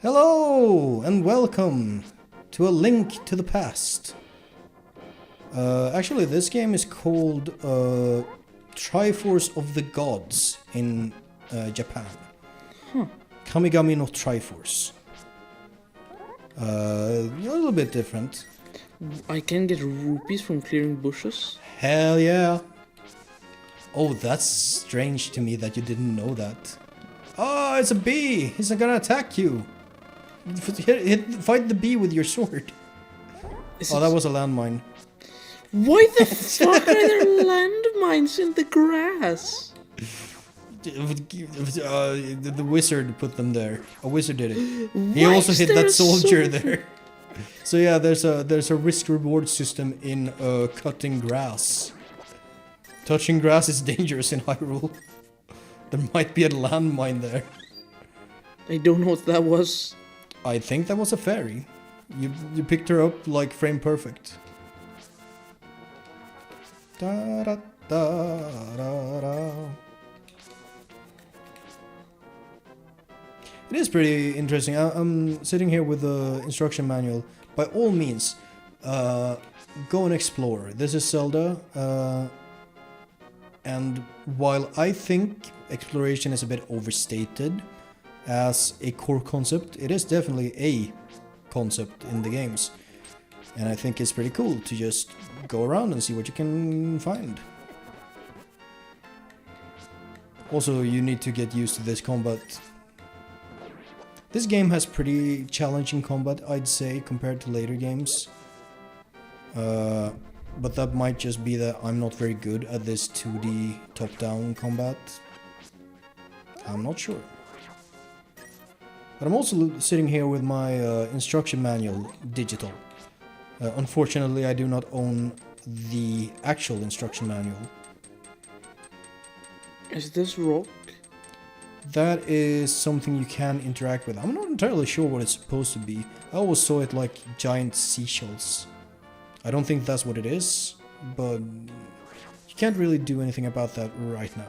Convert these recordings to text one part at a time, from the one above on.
Hello and welcome to A Link to the Past. Actually, this game is called Triforce of the Gods in Japan. Kamigami no Triforce. A little bit different. I can get rupees from clearing bushes. Hell yeah. Oh, that's strange to me that you didn't know that. Oh, it's a bee! He's not gonna attack you! Fight the bee with your sword. Oh, that was a landmine. Why the fuck are there landmines in the grass? The wizard put them there. A wizard did it. He Why also is hit there that a soldier there. So yeah, there's a risk reward system in cutting grass. Touching grass is dangerous in Hyrule. There might be a landmine there. I don't know what that was. I think that was a fairy. You picked her up like frame perfect. Da, da, da, da, da. It is pretty interesting. I'm sitting here with the instruction manual. By all means, go and explore. This is Zelda, and while I think exploration is a bit overstated as a core concept, it is definitely a concept in the games. And I think it's pretty cool to just go around and see what you can find. Also, you need to get used to this combat. This game has pretty challenging combat, I'd say, compared to later games. But that might just be that I'm not very good at this 2D top-down combat. I'm not sure. But I'm also sitting here with my instruction manual, digital. Unfortunately, I do not own the actual instruction manual. Is this rock? That is something you can interact with. I'm not entirely sure what it's supposed to be. I always saw it like giant seashells. I don't think that's what it is, but you can't really do anything about that right now.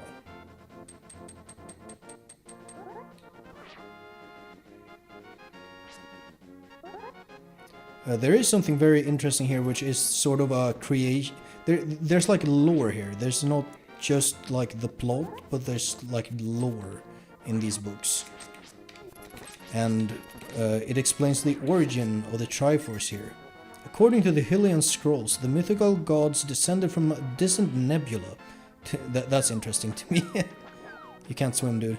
There is something very interesting here, which is sort of a creation. There's like lore here. There's not just like the plot, but there's like lore in these books. And it explains the origin of the Triforce here. According to the Hylian scrolls, the mythical gods descended from a distant nebula. That's interesting to me. You can't swim, dude.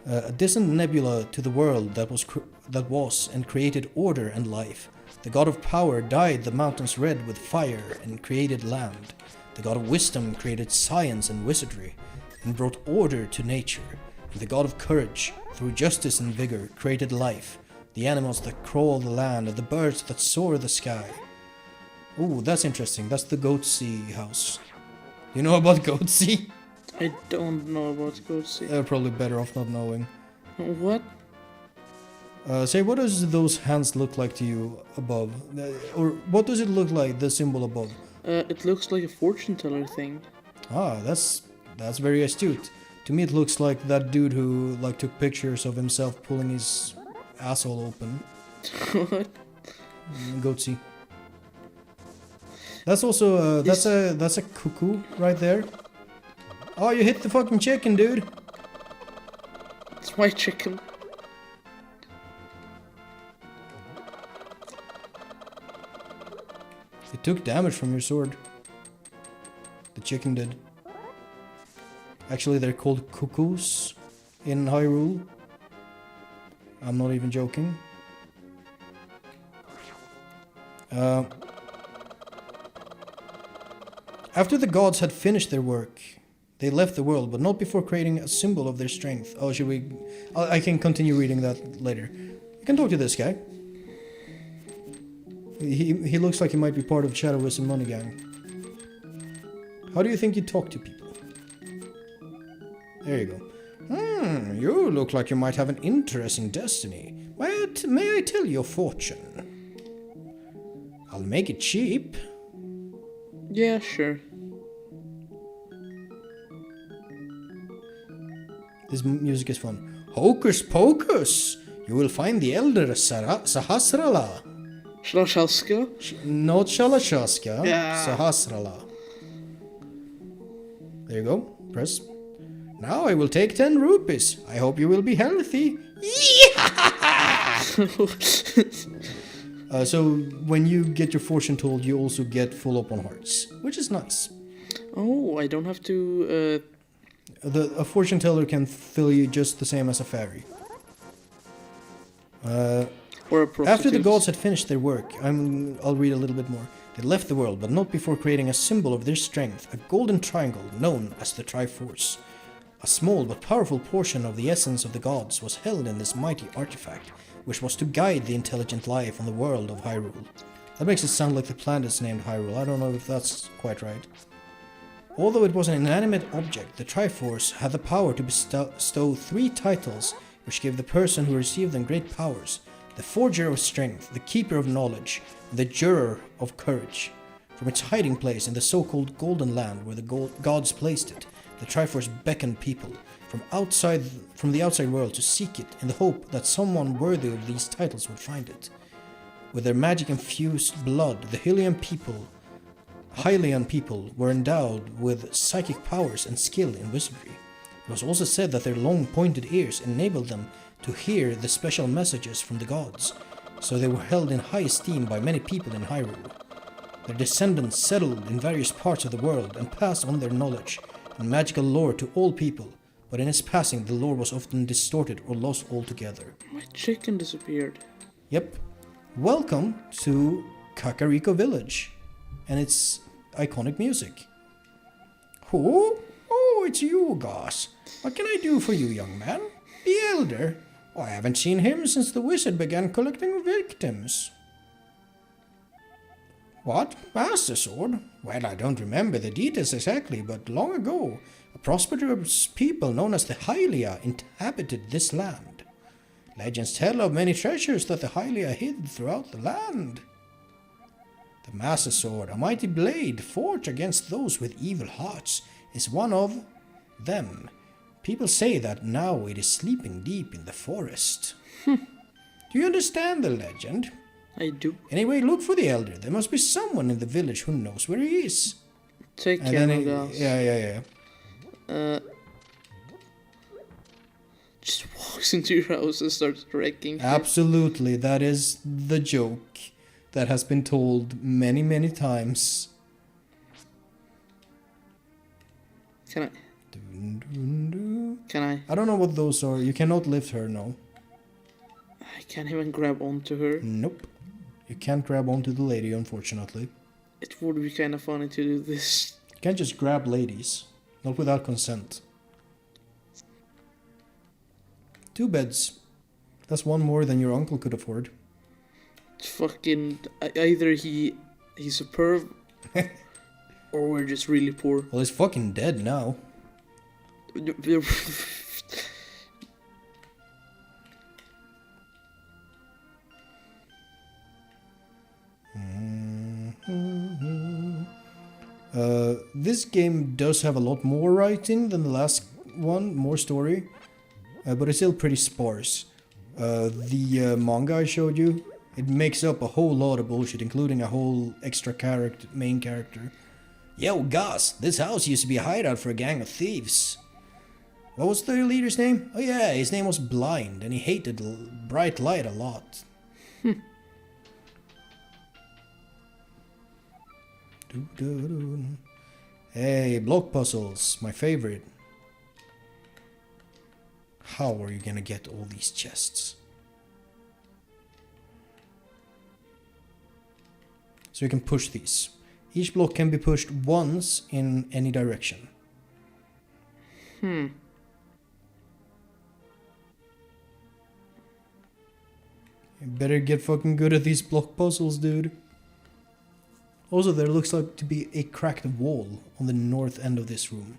A distant nebula to the world that was and created order and life. The god of power dyed the mountains red with fire and created land. The god of wisdom created science and wizardry and brought order to nature. And the god of courage, through justice and vigor, created life. The animals that crawl the land and the birds that soar the sky. Ooh, that's interesting. That's the Goatsea house. You know about Goatsea? I don't know about Goatsea. They're probably better off not knowing. What? Say, what does those hands look like to you above? Or what does it look like, the symbol above? It looks like a fortune teller thing. Ah, that's very astute. To me it looks like that dude who like took pictures of himself pulling his asshole open. What? Goatsea. That's also that's a cuckoo right there. Oh, you hit the fucking chicken, dude. It's my chicken. It took damage from your sword. The chicken did. Actually, they're called cuckoos in Hyrule. I'm not even joking. After the gods had finished their work, they left the world, but not before creating a symbol of their strength. Oh, should we... I can continue reading that later. You can talk to this guy. He looks like he might be part of Shadowless and Money Gang. How do you think you talk to people? There you go. You look like you might have an interesting destiny. May I tell your fortune? I'll make it cheap. Yeah, sure. This music is fun. Hocus pocus! you will find the elder Sahasrala. Slashaska? Not Shalashaska, Yeah. Sahasrala. There you go, press. Now I will take 10 rupees. I hope you will be healthy. So when you get your fortune told, you also get full up on hearts, which is nice. Oh, I don't have to. A fortune teller can fill you just the same as a fairy. Or a prostitute. After the gods had finished their work, I'll read a little bit more. They left the world, but not before creating a symbol of their strength, a golden triangle known as the Triforce. A small but powerful portion of the essence of the gods was held in this mighty artifact, which was to guide the intelligent life on the world of Hyrule. That makes it sound like the planet is named Hyrule. I don't know if that's quite right. Although it was an inanimate object, the Triforce had the power to bestow 3 titles, which gave the person who received them great powers: the Forger of Strength, the Keeper of Knowledge, and the Juror of Courage. From its hiding place in the so-called Golden Land where the gods placed it, the Triforce beckoned people from the outside world to seek it in the hope that someone worthy of these titles would find it. With their magic-infused blood, the Hylian people were endowed with psychic powers and skill in wizardry. It was also said that their long pointed ears enabled them to hear the special messages from the gods, so they were held in high esteem by many people in Hyrule. Their descendants settled in various parts of the world and passed on their knowledge and magical lore to all people, but in its passing the lore was often distorted or lost altogether. My chicken disappeared. Yep. Welcome to Kakariko Village and its iconic music. Who? Oh, it's you, Goss. What can I do for you, young man? The Elder? Oh, I haven't seen him since the wizard began collecting victims. What? Master Sword? Well, I don't remember the details exactly, but long ago, a prosperous people known as the Hylia inhabited this land. Legends tell of many treasures that the Hylia hid throughout the land. The Master Sword, a mighty blade forged against those with evil hearts, is one of them. People say that now it is sleeping deep in the forest. Do you understand the legend? I do. Anyway, look for the Elder. There must be someone in the village who knows where he is. Take care, guys. Yeah. Just walks into your house and starts wrecking shit. Absolutely, that is the joke that has been told many, many times. Can I? I don't know what those are. You cannot lift her, no. I can't even grab onto her. Nope. You can't grab onto the lady, unfortunately. It would be kind of funny to do this. You can't just grab ladies. Not without consent. 2 beds. That's one more than your uncle could afford. It's fucking... Either he's a perv, or we're just really poor. Well, he's fucking dead now. This game does have a lot more writing than the last one, more story, but it's still pretty sparse. The manga I showed you, it makes up a whole lot of bullshit, including a whole extra main character. Yo, Gus, this house used to be a hideout for a gang of thieves. What was the leader's name? Oh yeah, his name was Blind, and he hated bright light a lot. Hey, block puzzles, my favorite. How are you gonna get all these chests? So you can push these. Each block can be pushed once in any direction. You better get fucking good at these block puzzles, dude. Also, there looks like to be a cracked wall on the north end of this room.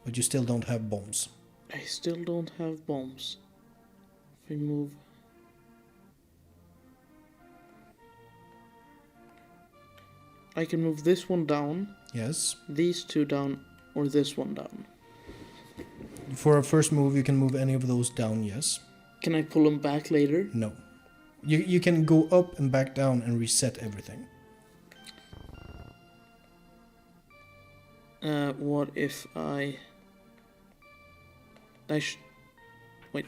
But you still don't have bombs. I still don't have bombs. If I move... I can move this one down. Yes. These 2 down, or this one down. For a first move, you can move any of those down, yes. Can I pull them back later? No. You can go up and back down and reset everything. What if I wait.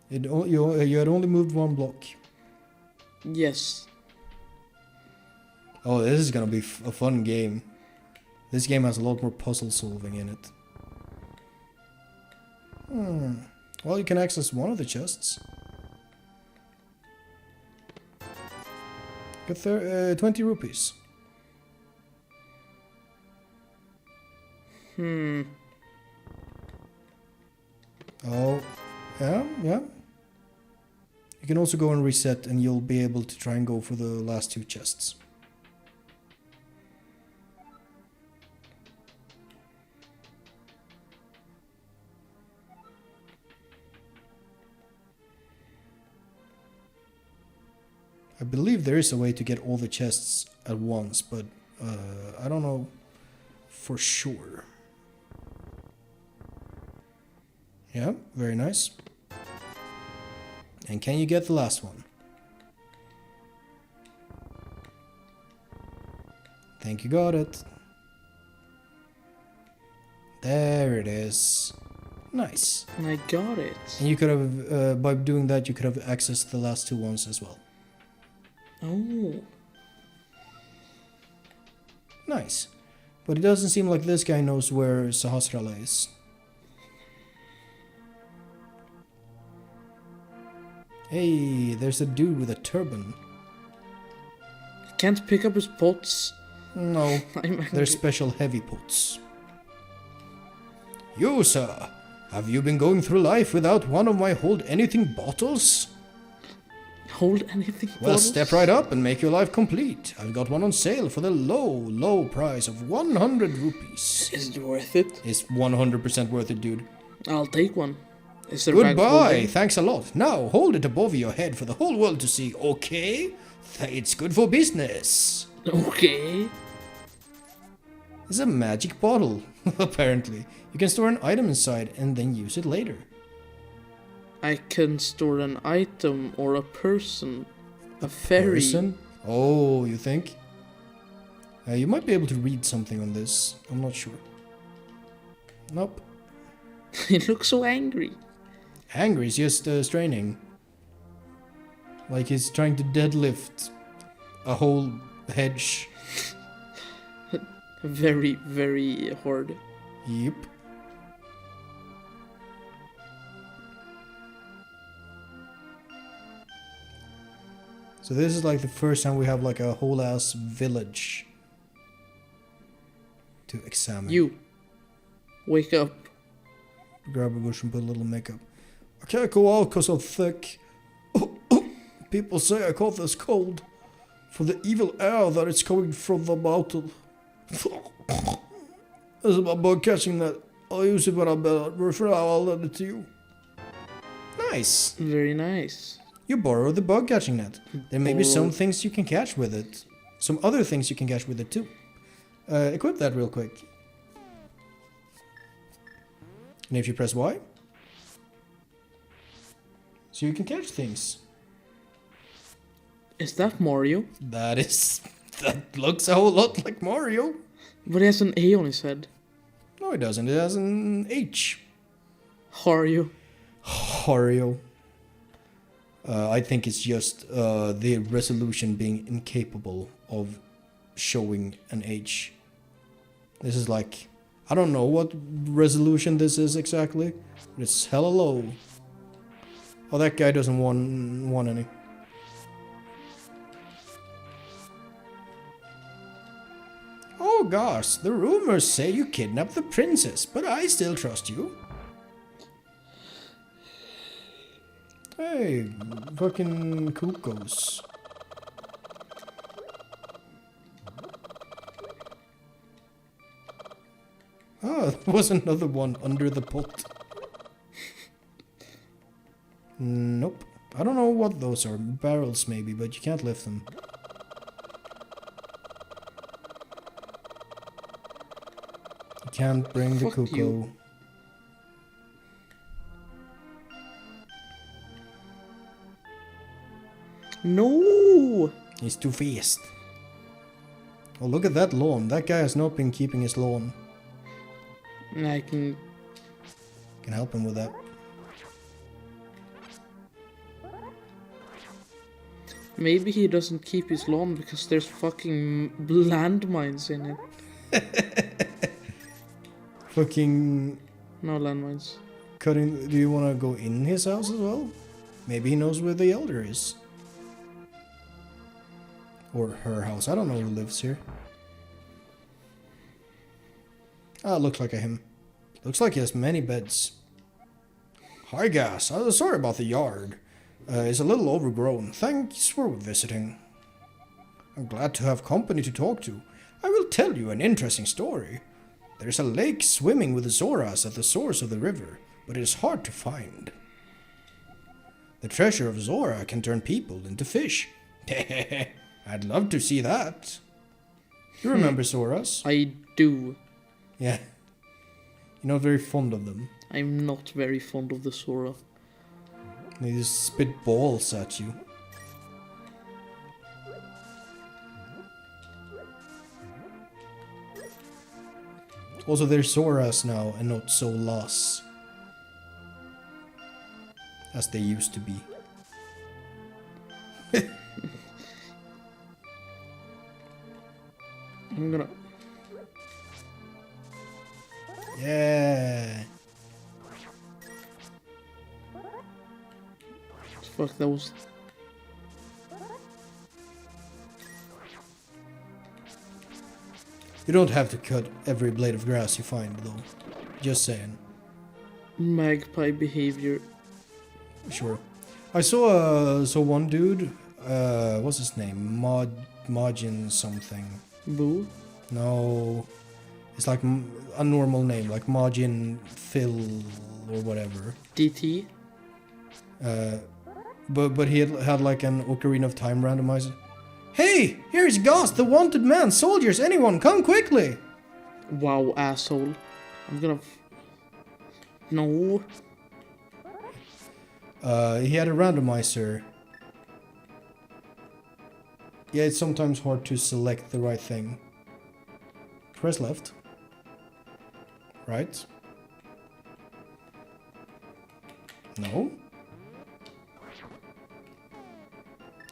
You had only moved one block. Yes. Oh, this is gonna be a fun game. This game has a lot more puzzle solving in it. Well, you can access one of the chests. Got 20 rupees. Oh, yeah. You can also go and reset and you'll be able to try and go for the last 2 chests. I believe there is a way to get all the chests at once, but I don't know for sure. Yeah, very nice. And can you get the last one? Think you got it. There it is. Nice. And I got it. And you could have, by doing that, you could have accessed the last 2 ones as well. Oh. Nice. But it doesn't seem like this guy knows where Sahasrara is. Hey, there's a dude with a turban. Can't pick up his pots. No, I'm angry. they're special heavy pots. You, sir, have you been going through life without one of my hold anything bottles? Hold anything. Well, bottles? step right up and make your life complete. I've got one on sale for the low price of 100 rupees. Is it worth it? It's 100% worth it, dude. I'll take one. Is there a bag of Goodbye, holding? thanks a lot. Now, hold it above your head for the whole world to see, okay? It's good for business. Okay. It's a magic bottle, apparently. You can store an item inside and then use it later. I can store an item or a person. A fairy. Person? Oh, you think? You might be able to read something on this. I'm not sure. Nope. He looks so angry. Angry is just straining. Like he's trying to deadlift a whole hedge. Very, very hard. Yep. So this is like the first time we have like a whole ass village to examine. You. Wake up. Grab a bush and put a little makeup. I can't go out because I'm thick. People say I caught this cold for the evil air that is coming from the mountain. This is my bug catching net. I'll use it when I'm better. For now, I'll lend it to you. Nice. Very nice. You borrow the bug catching net. There may be some Borrow. things you can catch with it. Some other things you can catch with it too. Equip that real quick. And if you press Y, so you can catch things. Is that Mario? That looks a whole lot like Mario. But he has an A on his head. No, it doesn't. It has an H. Mario. Mario. I think it's just the resolution being incapable of showing an H. This is like, I don't know what resolution this is exactly, but it's hella low. Oh, that guy doesn't want any. Oh gosh, the rumors say you kidnapped the princess, but I still trust you. Hey, fucking cuckoos. Ah, there was another one under the pot. Nope. I don't know what those are. Barrels maybe, but you can't lift them. You can't bring the Fuck cuckoo. you. No! He's too fast. Oh, look at that lawn. That guy has not been keeping his lawn. I can... Can help him with that. Maybe he doesn't keep his lawn because there's fucking landmines in it. Fucking No landmines. cutting. Do you want to go in his house as well? Maybe he knows where the elder is. Or her house. I don't know who lives here. Ah, looks like a him. Looks like he has many beds. Hi, Gas. Sorry about the yard. It's a little overgrown. Thanks for visiting. I'm glad to have company to talk to. I will tell you an interesting story. There's a lake swimming with Zoras at the source of the river, but it is hard to find. The treasure of Zora can turn people into fish. I'd love to see that. You remember Zoras? I do. Yeah. You're not very fond of them. I'm not very fond of the Sora. They just spit balls at you. Also, they're Zoras now and not Zolas. As they used to be. I'm gonna... Yeah. Fuck, that was... You don't have to cut every blade of grass you find, though. Just saying. magpie behavior. Sure. I saw one dude. What's his name? Majin something. Boo? No. It's like a normal name, like Majin Phil or whatever. DT? But he had like an Ocarina of Time randomizer. Hey, here's Ghost, the wanted man. Soldiers, anyone, come quickly. Wow, asshole. I'm gonna... No. He had a randomizer. Yeah, it's sometimes hard to select the right thing. Press left. Right. No.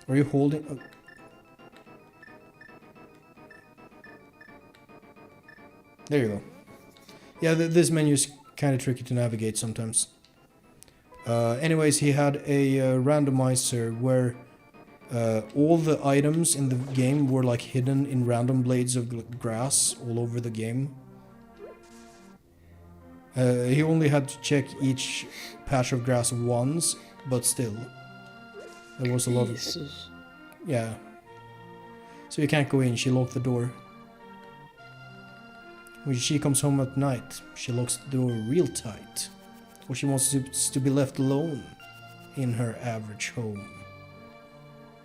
Are you holding... Oh. There you go. Yeah, this menu is kind of tricky to navigate sometimes. Anyways, he had a randomizer where all the items in the game were like hidden in random blades of grass all over the game. He only had to check each patch of grass once, but still. There was a lot of... Yeah. So you can't go in, she locked the door. When she comes home at night, she locks the door real tight. Or she wants to be left alone in her average home.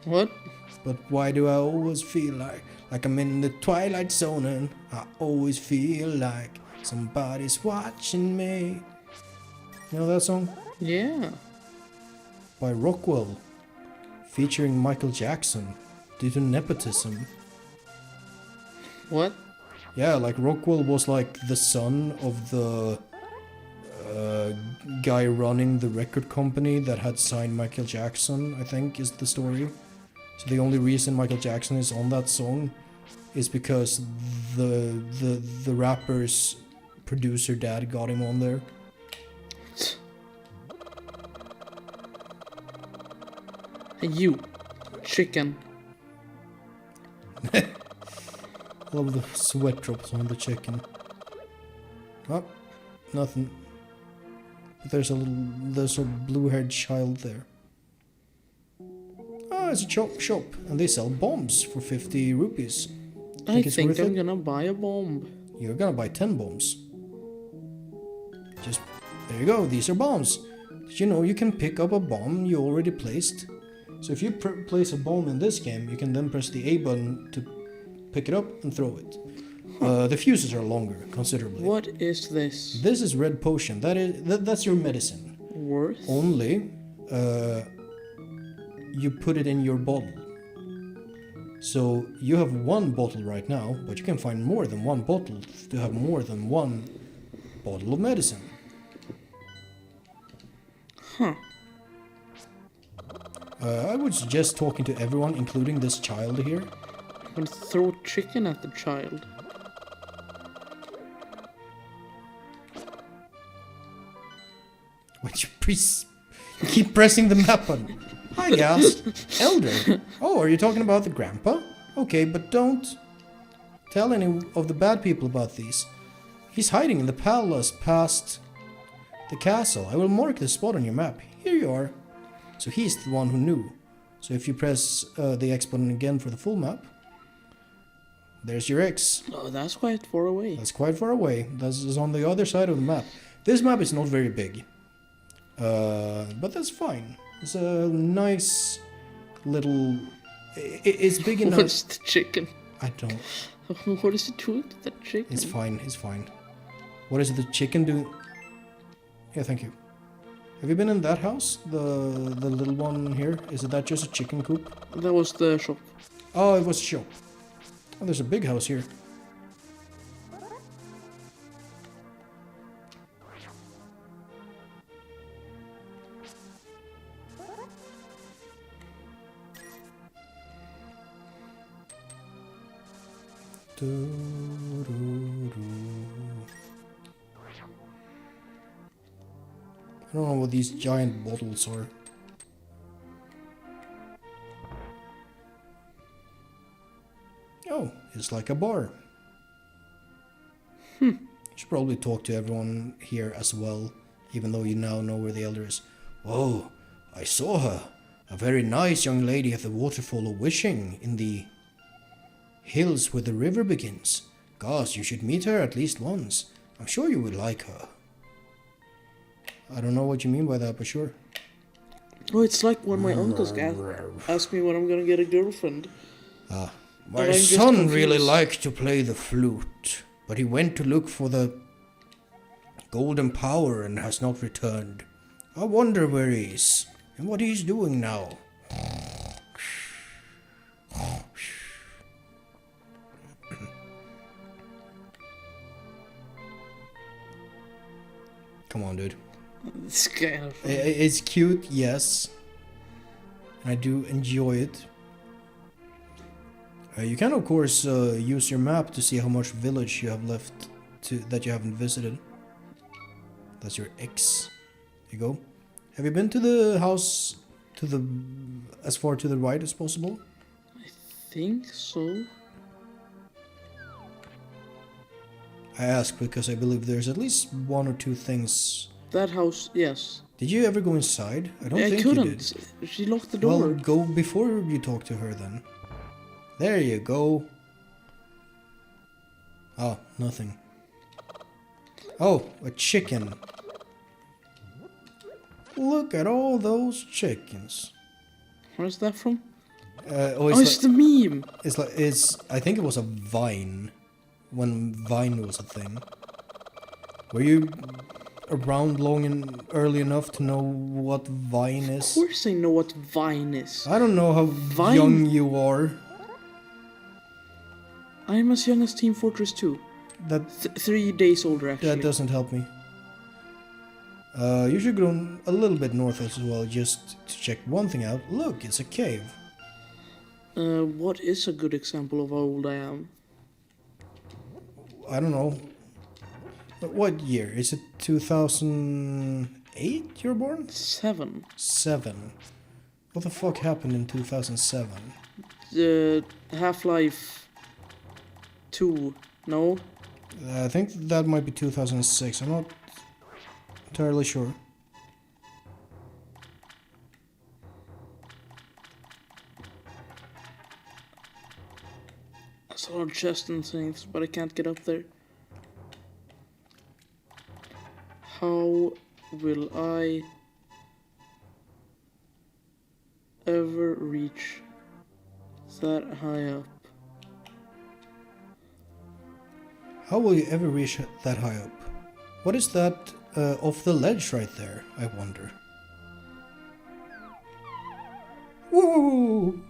What? But why do I always feel like I'm in the twilight zone, and I always feel like somebody's watching me? You know that song? Yeah. By Rockwell, featuring Michael Jackson due to nepotism. What? Yeah, like Rockwell was like the son of the guy running the record company that had signed Michael Jackson, I think is the story. So the only reason Michael Jackson is on that song is because the rapper's producer dad got him on there. Hey, you, chicken. Love the sweat drops on the chicken. Oh, nothing. But there's a blue-haired child there. Oh, it's a shop, and they sell bombs for 50 rupees. I think I'm gonna buy a bomb. You're gonna buy 10 bombs. Just, there you go, these are bombs. Did you know you can pick up a bomb you already placed? So if you place a bomb in this game, you can then press the A button to pick it up and throw it. The fuses are longer, considerably. What is this? This is red potion. That's your medicine. Worth? Only, you put it in your bottle. So you have one bottle right now, but you can find more than one bottle to have more than one bottle of medicine. Huh. I would suggest talking to everyone, including this child here. I'm gonna throw chicken at the child. Would you please keep pressing the map button? Hi, guys. Elder. Oh, are you talking about the grandpa? Okay, but don't tell any of the bad people about these. He's hiding in the palace past the castle. I will mark the spot on your map. Here you are. So he's the one who knew. So if you press the X button again for the full map, there's your X. Oh, that's quite far away. That's quite far away. This is on the other side of the map. This map is not very big. But that's fine. It's a nice little... It's big enough... What's the chicken? I don't... What is it doing to the chicken? It's fine, it's fine. What is the chicken doing? Yeah, thank you. Have you been in that house? The little one here? Is that just a chicken coop? That was the shop. Oh, it was a shop. Oh, there's a big house here. I don't know what these giant bottles are. Oh, it's like a bar. You should probably talk to everyone here as well, even though you now know where the elder is. Oh, I saw her. A very nice young lady at the waterfall of wishing in the hills where the river begins. Gosh, you should meet her at least once. I'm sure you would like her. I don't know what you mean by that, but sure. Oh, it's like when my uncles ask me when I'm gonna get a girlfriend. My son really liked to play the flute, but he went to look for the golden power and has not returned. I wonder where he is and what he's doing now. Come on, dude. It's kind of funny. It's cute, yes. I do enjoy it. You can, of course, use your map to see how much village you have left that you haven't visited. That's your X. There you go. Have you been to the house as far to the right as possible? I think so. I ask because I believe there's at least one or two things. That house, yes. Did you ever go inside? I don't I think couldn't. you did. She locked the door. Well, go before you talk to her then. There you go. Oh, nothing. Oh, a chicken. Look at all those chickens. Where's that from? It's the meme. I think it was a Vine. When Vine was a thing. Were you around long and early enough to know what Vine is? Of course I know what Vine is. I don't know how Vine? young you are. I'm as young as Team Fortress 2. That 3 days older, actually. That doesn't help me. You should go a little bit north as well, just to check one thing out. Look, it's a cave. What is a good example of how old I am? I don't know. What year? Is it 2008 you're born? 7. 7. What the fuck happened in 2007? Half-Life 2, no? I think that might be 2006. I'm not entirely sure. I saw a chest and things, but I can't get up there. How will I ever reach that high up? How will you ever reach that high up? What is that off the ledge right there, I wonder? Woo!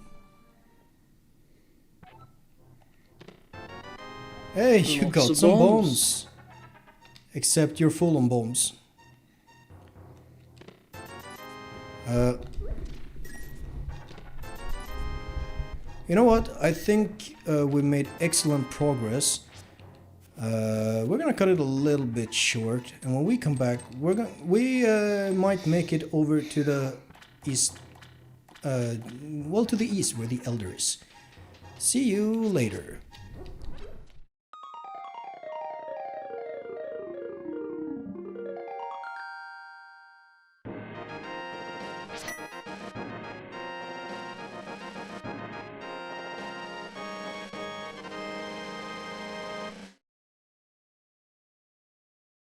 Hey, you Lots got of some bombs. bombs. Except you're full on bombs. You know what? I think we made excellent progress. We're gonna cut it a little bit short, and when we come back, we might make it over to the east. Well, to the east where the Elder is. See you later.